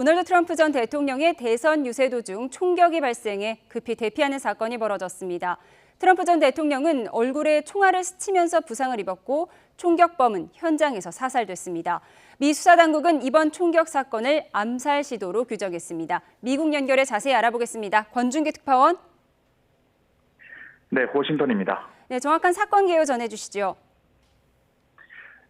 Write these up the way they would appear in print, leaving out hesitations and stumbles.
도널드 트럼프 전 대통령의 대선 유세 도중 총격이 발생해 급히 대피하는 사건이 벌어졌습니다. 트럼프 전 대통령은 얼굴에 총알을 스치면서 부상을 입었고 총격범은 현장에서 사살됐습니다. 미 수사당국은 이번 총격 사건을 암살 시도로 규정했습니다. 미국 연결해 자세히 알아보겠습니다. 권준기 특파원. 네, 워싱턴입니다. 네, 정확한 사건 개요 전해주시죠.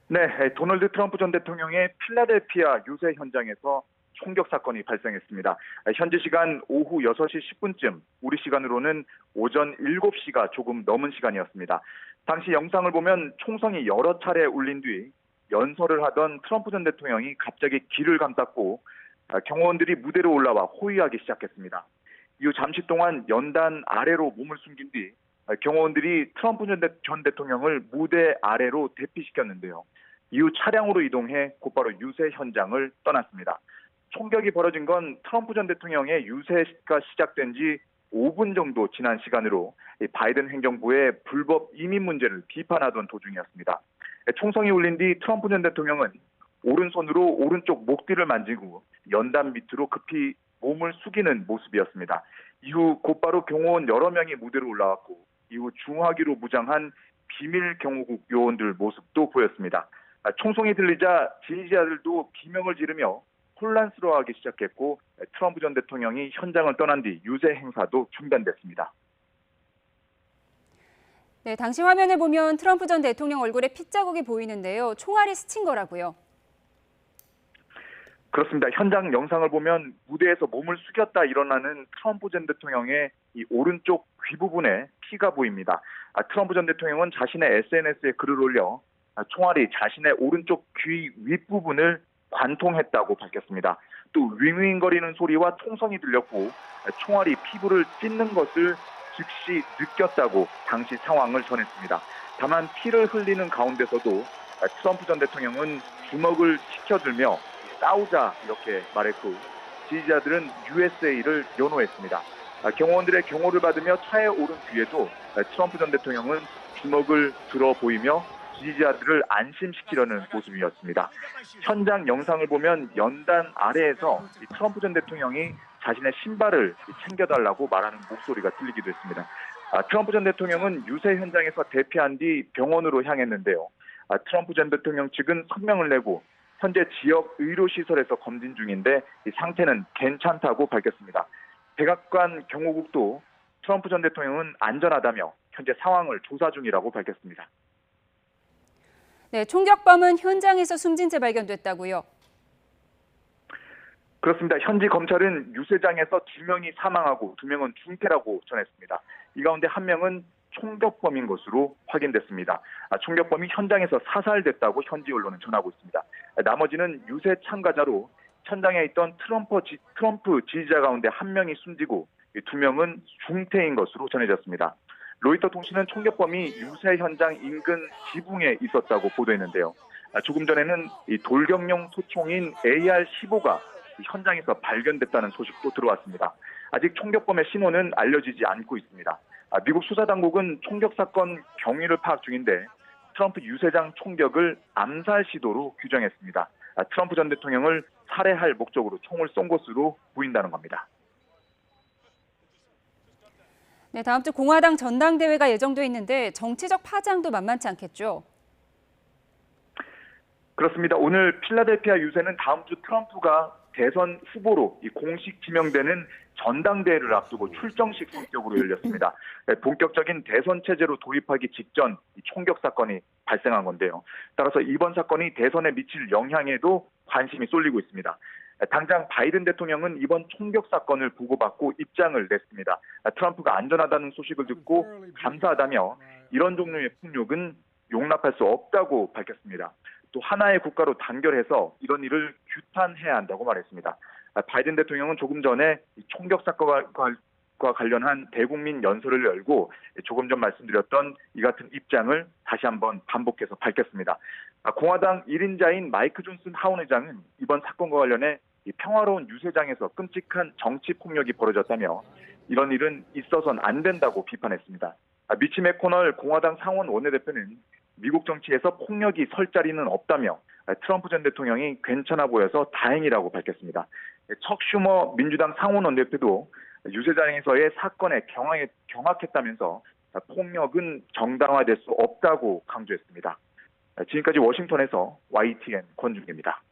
네, 도널드 트럼프 전 대통령의 필라델피아 유세 현장에서 총격 사건이 발생했습니다. 현지 시간 오후 6시 10분쯤, 우리 시간으로는 오전 7시가 조금 넘은 시간이었습니다. 당시 영상을 보면 총성이 여러 차례 울린 뒤 연설을 하던 트럼프 전 대통령이 갑자기 귀를 감쌌고 경호원들이 무대로 올라와 호위하기 시작했습니다. 이후 잠시 동안 연단 아래로 몸을 숨긴 뒤 경호원들이 트럼프 전 대통령을 무대 아래로 대피시켰는데요. 이후 차량으로 이동해 곧바로 유세 현장을 떠났습니다. 총격이 벌어진 건 트럼프 전 대통령의 유세가 시작된 지 5분 정도 지난 시간으로 바이든 행정부의 불법 이민 문제를 비판하던 도중이었습니다. 총성이 울린 뒤 트럼프 전 대통령은 오른손으로 오른쪽 목 뒤를 만지고 연단 밑으로 급히 몸을 숙이는 모습이었습니다. 이후 곧바로 경호원 여러 명이 무대로 올라왔고 이후 중화기로 무장한 비밀 경호국 요원들 모습도 보였습니다. 총성이 들리자 지지자들도 비명을 지르며 혼란스러워하기 시작했고 트럼프 전 대통령이 현장을 떠난 뒤 유세 행사도 중단됐습니다. 네, 당시 화면을 보면 트럼프 전 대통령 얼굴에 핏자국이 보이는데요. 총알이 스친 거라고요. 그렇습니다. 현장 영상을 보면 무대에서 몸을 숙였다 일어나는 트럼프 전 대통령의 이 오른쪽 귀 부분에 피가 보입니다. 트럼프 전 대통령은 자신의 SNS에 글을 올려 총알이 자신의 오른쪽 귀 윗부분을 관통했다고 밝혔습니다. 또 윙윙거리는 소리와 총성이 들렸고 총알이 피부를 찢는 것을 즉시 느꼈다고 당시 상황을 전했습니다. 다만 피를 흘리는 가운데서도 트럼프 전 대통령은 주먹을 치켜들며 싸우자 이렇게 말했고 지지자들은 USA를 연호했습니다. 경호원들의 경호를 받으며 차에 오른 뒤에도 트럼프 전 대통령은 주먹을 들어 보이며 지지자들을 안심시키려는 모습이었습니다. 현장 영상을 보면 연단 아래에서 트럼프 전 대통령이 자신의 신발을 챙겨달라고 말하는 목소리가 들리기도 했습니다. 트럼프 전 대통령은 유세 현장에서 대피한 뒤 병원으로 향했는데요. 트럼프 전 대통령 측은 성명을 내고 현재 지역 의료시설에서 검진 중인데 상태는 괜찮다고 밝혔습니다. 백악관 경호국도 트럼프 전 대통령은 안전하다며 현재 상황을 조사 중이라고 밝혔습니다. 네, 총격범은 현장에서 숨진 채 발견됐다고요. 그렇습니다. 현지 검찰은 유세장에서 2명이 사망하고 2명은 중태라고 전했습니다. 이 가운데 1명은 총격범인 것으로 확인됐습니다. 총격범이 현장에서 사살됐다고 현지 언론은 전하고 있습니다. 나머지는 유세 참가자로 현장에 있던 트럼프 지지자 가운데 1명이 숨지고 2명은 중태인 것으로 전해졌습니다. 로이터 통신은 총격범이 유세 현장 인근 지붕에 있었다고 보도했는데요. 조금 전에는 이 돌격용 소총인 AR-15가 현장에서 발견됐다는 소식도 들어왔습니다. 아직 총격범의 신원은 알려지지 않고 있습니다. 미국 수사당국은 총격 사건 경위를 파악 중인데 트럼프 유세장 총격을 암살 시도로 규정했습니다. 트럼프 전 대통령을 살해할 목적으로 총을 쏜 것으로 보인다는 겁니다. 네, 다음 주 공화당 전당대회가 예정돼 있는데 정치적 파장도 만만치 않겠죠? 그렇습니다. 오늘 필라델피아 유세는 다음 주 트럼프가 대선 후보로 공식 지명되는 전당대회를 앞두고 출정식 성격으로 열렸습니다. 본격적인 대선 체제로 도입하기 직전 총격 사건이 발생한 건데요. 따라서 이번 사건이 대선에 미칠 영향에도 관심이 쏠리고 있습니다. 당장 바이든 대통령은 이번 총격 사건을 보고받고 입장을 냈습니다. 트럼프가 안전하다는 소식을 듣고 감사하다며 이런 종류의 폭력은 용납할 수 없다고 밝혔습니다. 또 하나의 국가로 단결해서 이런 일을 규탄해야 한다고 말했습니다. 바이든 대통령은 조금 전에 총격 사건과 관련한 대국민 연설을 열고 조금 전 말씀드렸던 이 같은 입장을 다시 한번 반복해서 밝혔습니다. 공화당 1인자인 마이크 존슨 하원 의장은 이번 사건과 관련해 이 평화로운 유세장에서 끔찍한 정치 폭력이 벌어졌다며 이런 일은 있어서는 안 된다고 비판했습니다. 미치 맥코널 공화당 상원 원내대표는 미국 정치에서 폭력이 설 자리는 없다며 트럼프 전 대통령이 괜찮아 보여서 다행이라고 밝혔습니다. 척 슈머 민주당 상원 원내대표도 유세장에서의 사건에 경악했다면서 폭력은 정당화될 수 없다고 강조했습니다. 지금까지 워싱턴에서 YTN 권준기입니다.